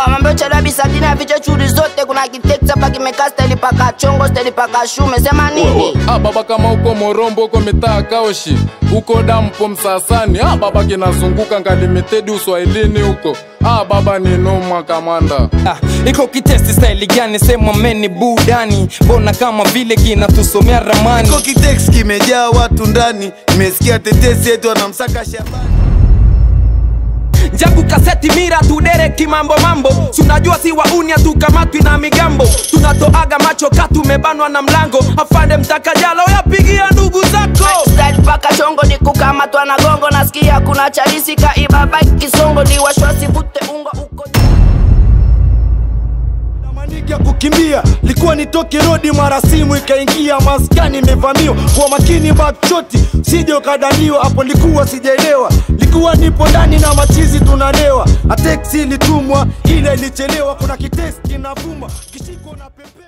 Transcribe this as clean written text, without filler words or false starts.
Mambo chalabi sadina vicho churi zote. Kuna kiteksa pa kimeka steli paka chongo steli paka shume. Sema nini? Baba kama uko Morombo uko mitaa Kaoshi uko Dampo Msasani baba kinazunguka ngalimitedi Uswahilini huko baba ni noma kamanda. Iko kitesti style gani sema meni budani. Mbona kama vile kinatusomea ramani. Iko kiteksi kimejaa watu ndani. Nimesikia tetesi yetu wanamsaka Shabani. Njabu kaseti mira tudereki mambo. Tunajua si waunia tukamatwi na migambo. Tunatoaga macho katu mebanwa na mlango. Afande mtakajala uyapigia ndugu zako. Style paka chongo ni kukamatwa na gongo. Nasikia kuna chalisi kaiba bike kisongo. Ni washwasi vute unga uko Maniki ya kukimbia likuwa nitoke rodi mara simu ikaingia maskani imevamiwa. Kwa makini backshot sije ukadaniwa. Hapo likuwa sijaelewa. Likuwa nipo ndani na machizi tunanewa. Ateksi ilitumwa ile ilichelewa. Kuna kitesti kinavuma kishiko na pepe.